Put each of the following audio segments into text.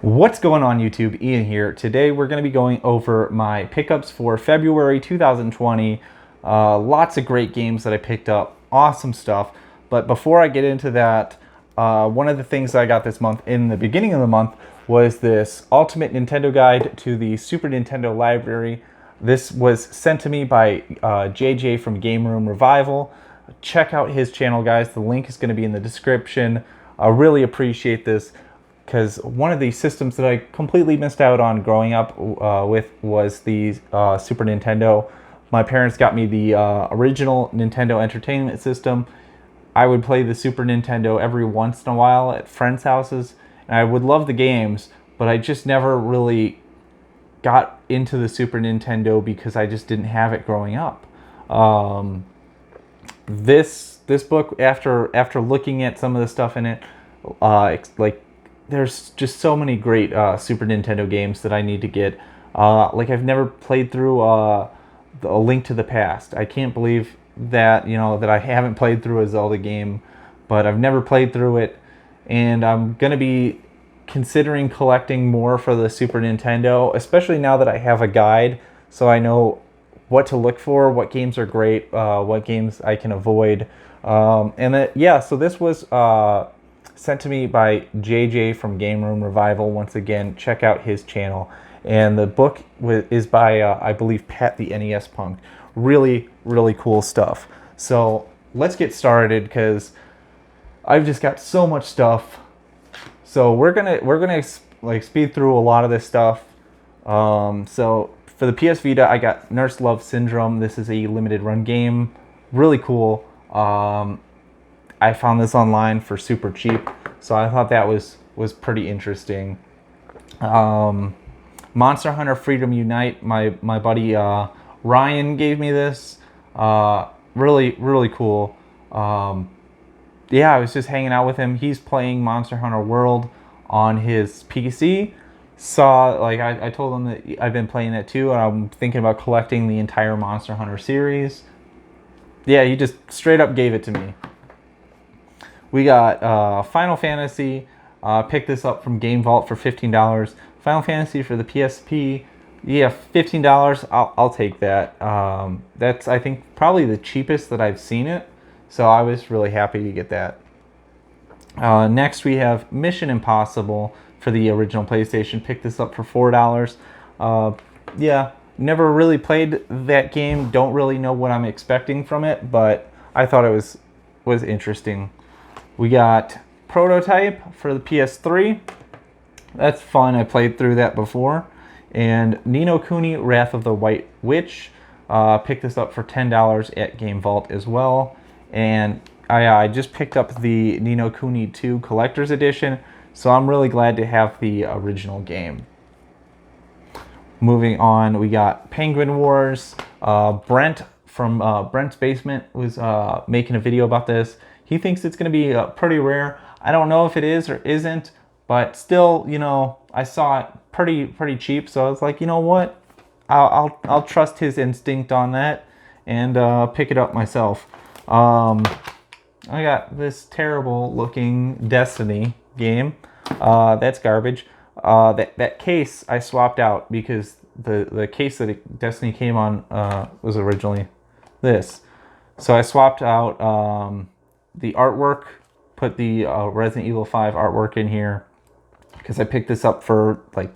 What's going on YouTube? Ian here. Today we're going to be going over my pickups for February 2020. Lots of great games that I picked up. Awesome stuff. But before I get into that, one of the things that I got this month, in the beginning of the month, was this Ultimate Nintendo Guide to the Super Nintendo Library. This was sent to me by JJ from Game Room Revival. Check out his channel, guys. The link is going to be in the description. I really appreciate this, because one of the systems that I completely missed out on growing up with was the Super Nintendo. My parents got me the original Nintendo Entertainment System. I would play the Super Nintendo every once in a while at friends' houses, and I would love the games, but I just never really got into the Super Nintendo because I just didn't have it growing up. This book, after looking at some of the stuff in it, like, there's just so many great Super Nintendo games that I need to get. Like, I've never played through A Link to the Past. I can't believe that, that I haven't played through a Zelda game, but I've never played through it, and I'm gonna be considering collecting more for the Super Nintendo, especially now that I have a guide, so I know what to look for, what games are great, what games I can avoid. So this was sent to me by JJ from Game Room Revival. Once again, check out his channel. And the book is by, I believe, Pat the NES Punk. Really, really cool stuff. So let's get started, because I've just got so much stuff. So we're gonna like speed through a lot of this stuff. So for the PS Vita, I got Nurse Love Syndrome. This is a limited run game. Really cool. I found this online for super cheap, so I thought that was pretty interesting. Monster Hunter Freedom Unite. My buddy Ryan gave me this. Really, really cool. I was just hanging out with him. He's playing Monster Hunter World on his PC. I told him that I've been playing that too, and I'm thinking about collecting the entire Monster Hunter series. Yeah, he just straight up gave it to me. We got Final Fantasy. Picked this up from Game Vault for $15. Final Fantasy for the PSP. Yeah, $15. I'll take that. That's, I think, probably the cheapest that I've seen it. So I was really happy to get that. Next we have Mission Impossible for the original PlayStation. Picked this up for $4. Never really played that game. Don't really know what I'm expecting from it, but I thought it was interesting. We got Prototype for the PS3. That's fun. I played through that before. And Ni no Kuni Wrath of the White Witch. Picked this up for $10 at Game Vault as well. And I just picked up the Ni no Kuni 2 Collector's Edition, so I'm really glad to have the original game. Moving on, we got Penguin Wars. Brent from Brent's Basement was making a video about this. He thinks it's going to be pretty rare. I don't know if it is or isn't, but still, I saw it pretty cheap, so I was like, you know what? I'll trust his instinct on that and pick it up myself. I got this terrible looking Destiny game. That's garbage. That case I swapped out, because the case that Destiny came on was originally this. So I swapped out the artwork, put the Resident Evil 5 artwork in here, because I picked this up for like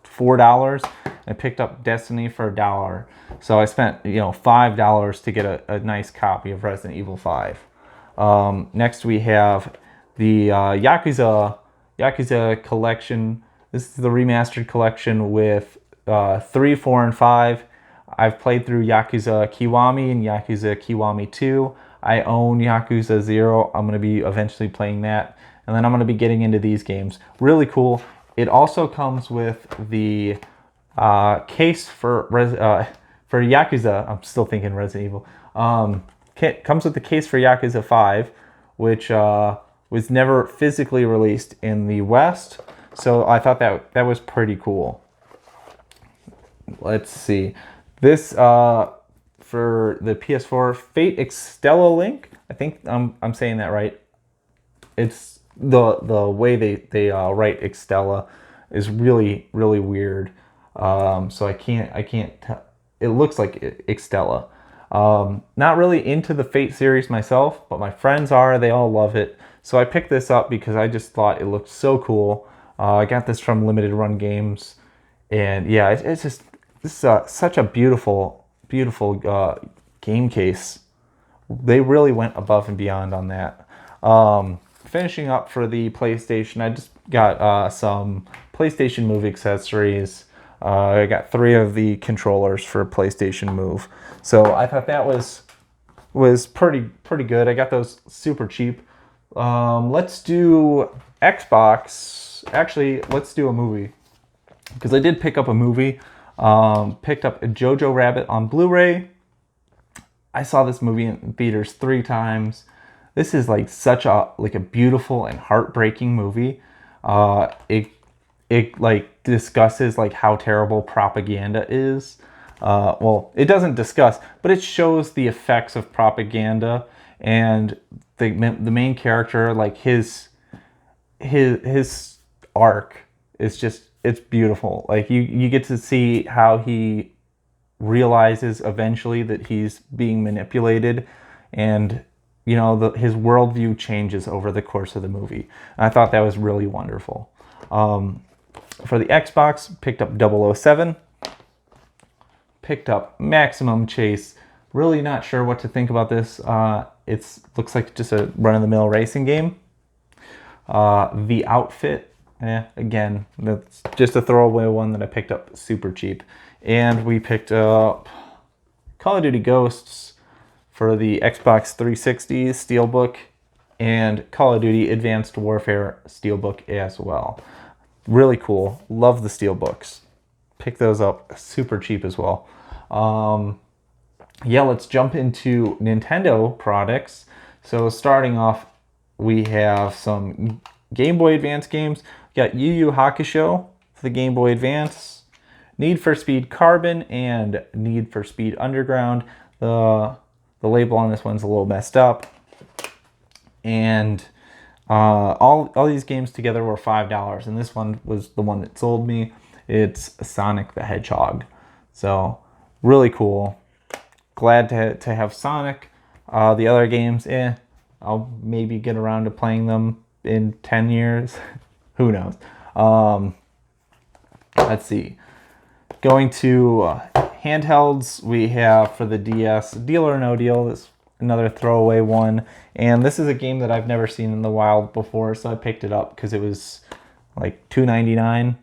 $4. I picked up Destiny for $1. So I spent, $5 to get a nice copy of Resident Evil 5. Next we have the Yakuza collection. This is the remastered collection with 3, 4, and 5. I've played through Yakuza Kiwami and Yakuza Kiwami 2. I own Yakuza 0. I'm going to be eventually playing that. And then I'm going to be getting into these games. Really cool. It also comes with the case for Yakuza. I'm still thinking Resident Evil. Comes with the case for Yakuza 5, which was never physically released in the West. So I thought that was pretty cool. Let's see. This for the PS4, Fate Extella Link. I think I'm saying that right. It's the way they write Extella. is really, really weird. So I can't tell. It looks like Ixtella. Not really into the Fate series myself, but my friends are. They all love it. So I picked this up because I just thought it looked so cool. I got this from Limited Run Games, and yeah, it's just this is such a beautiful, beautiful game case. They really went above and beyond on that. Finishing up for the PlayStation, I just got some PlayStation Move accessories. I got 3 of the controllers for PlayStation Move, so I thought that was pretty good. I got those super cheap. Let's do Xbox. Actually, let's do a movie because I did pick up a movie. Picked up Jojo Rabbit on Blu-ray. I saw this movie in theaters 3 times. This is like such a beautiful and heartbreaking movie. It like discusses like how terrible propaganda is. Well, it doesn't discuss, but it shows the effects of propaganda, and the main character, like his arc is just, it's beautiful. Like you get to see how he realizes eventually that he's being manipulated, and you know his worldview changes over the course of the movie. And I thought that was really wonderful. For the Xbox, picked up 007, picked up Maximum Chase. Really not sure what to think about this. It looks like just a run-of-the-mill racing game. The Outfit, again, that's just a throwaway one that I picked up super cheap. And we picked up Call of Duty Ghosts for the Xbox 360 Steelbook, and Call of Duty Advanced Warfare Steelbook as well. Really cool. Love the Steelbooks. Pick those up super cheap as well. Yeah, let's jump into Nintendo products. So starting off, we have some Game Boy Advance games. We got Yu Yu Hakusho for the Game Boy Advance, Need for Speed Carbon, and Need for Speed Underground. The label on this one's a little messed up. And all these games together were $5, and this one was the one that sold me. It's Sonic the Hedgehog. So really cool. Glad to have Sonic. The other games, I'll maybe get around to playing them in 10 years. Who knows? Let's see. Going to handhelds, we have for the DS, Deal or No Deal. This another throwaway one. And this is a game that I've never seen in the wild before, so I picked it up because it was like $2.99.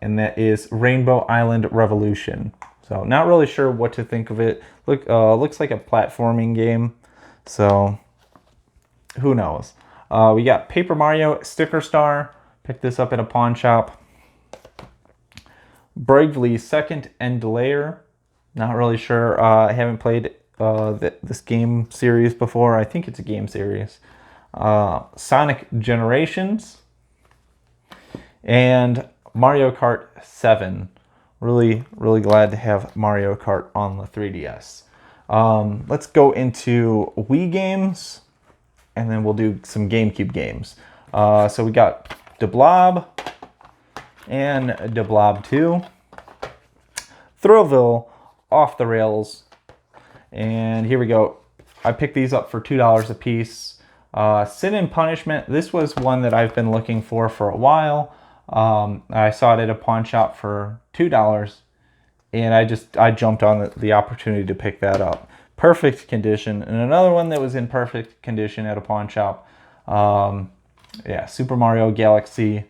And that is Rainbow Island Revolution. So not really sure what to think of it. Looks like a platforming game. So who knows? We got Paper Mario Sticker Star. Picked this up at a pawn shop. Bravely Second End Layer. Not really sure. I haven't played this game series before. I think it's a game series. Sonic Generations. And Mario Kart 7. Really, really glad to have Mario Kart on the 3DS. Let's go into Wii games, and then we'll do some GameCube games. So we got De Blob and De Blob 2. Thrillville, Off the Rails. And here we go. I picked these up for $2 a piece. Sin and Punishment. This was one that I've been looking for a while. I saw it at a pawn shop for $2, and I jumped on the opportunity to pick that up. Perfect condition. And another one that was in perfect condition at a pawn shop. Yeah, Super Mario Galaxy.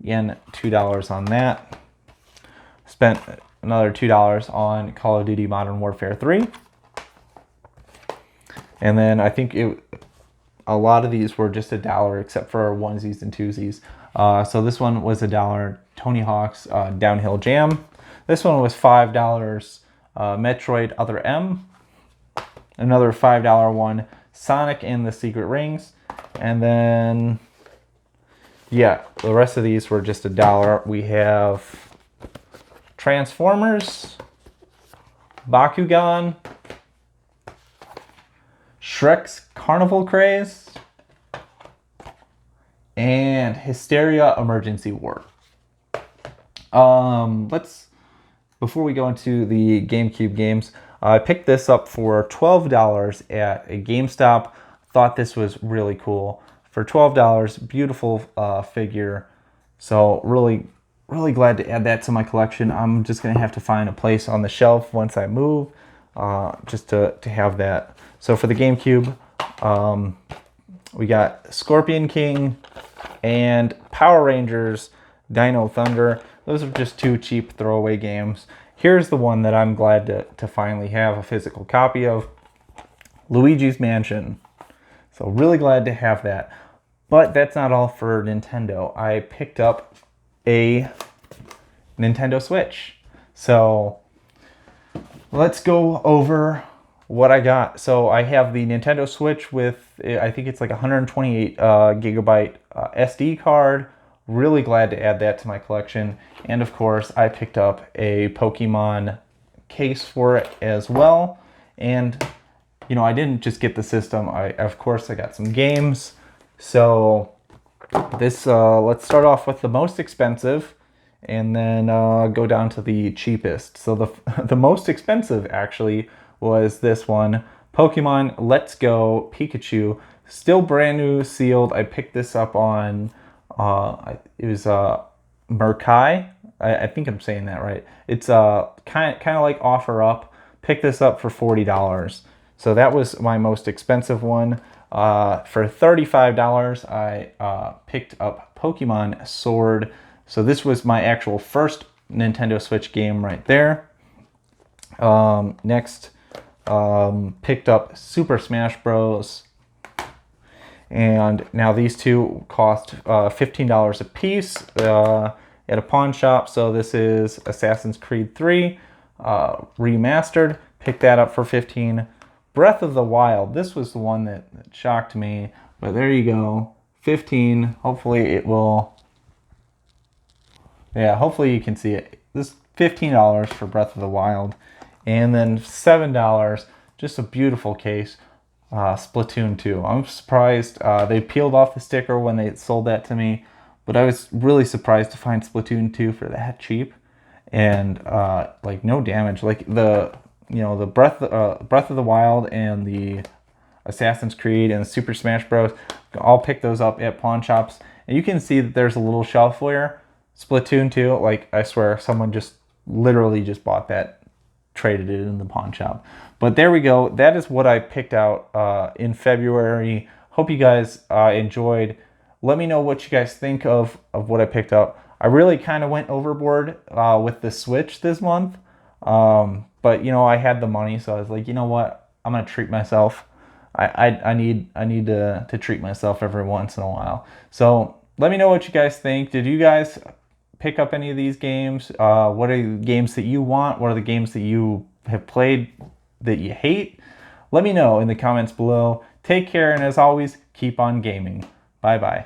Again, $2 on that. Spent another $2 on Call of Duty Modern Warfare 3. And then I think a lot of these were just $1, except for onesies and twosies. So this one was $1, Tony Hawk's Downhill Jam. This one was $5, Metroid Other M. Another $5 one, Sonic and the Secret Rings. And then, yeah, the rest of these were just $1. We have Transformers, Bakugan, Shrek's Carnival Craze, and Hysteria Emergency War. Before we go into the GameCube games, I picked this up for $12 at a GameStop. Thought this was really cool. For $12, beautiful figure. So really glad to add that to my collection. I'm just gonna have to find a place on the shelf once I move, just to have that. So for the GameCube, we got Scorpion King and Power Rangers Dino Thunder. Those are just two cheap throwaway games. Here's the one that I'm glad to finally have a physical copy of, Luigi's Mansion. So really glad to have that. But that's not all for Nintendo. I picked up a Nintendo Switch. So let's go over what I got. So I have the Nintendo Switch with, I think it's like 128 gigabyte SD card. Really glad to add that to my collection. And of course, I picked up a Pokemon case for it as well. And, you know, I didn't just get the system. Of course, I got some games. So this, let's start off with the most expensive and then go down to the cheapest. So the most expensive actually was this one, Pokemon Let's Go Pikachu. Still brand new, sealed. I picked this up on, it was Mercai. I think I'm saying that right. It's kind of like OfferUp. Picked this up for $40. So that was my most expensive one. For $35, I picked up Pokemon Sword. So this was my actual first Nintendo Switch game right there. Next, picked up Super Smash Bros. And now these two cost $15 a piece at a pawn shop. So this is Assassin's Creed 3 remastered. Picked that up for $15. Breath of the Wild. This was the one that shocked me, but there you go. $15. Hopefully it will. Yeah, hopefully you can see it. This is $15 for Breath of the Wild, and then $7. Just a beautiful case. Splatoon 2. I'm surprised they peeled off the sticker when they sold that to me, but I was really surprised to find Splatoon 2 for that cheap, and like no damage. Like the Breath of the Wild and the Assassin's Creed and the Super Smash Bros. I'll pick those up at pawn shops, and you can see that there's a little shelf wear. Splatoon 2, like I swear someone just literally just bought that, traded it in the pawn shop. But there we go. That is what I picked out in February. Hope you guys enjoyed. Let me know what you guys think of what I picked up. I really kind of went overboard with the Switch this month. But you know, I had the money, so I was like, you know what? I'm gonna treat myself. I need to treat myself every once in a while. So let me know what you guys think. Did you guys pick up any of these games? What are the games that you want? What are the games that you have played that you hate? Let me know in the comments below. Take care, and as always, keep on gaming. Bye bye.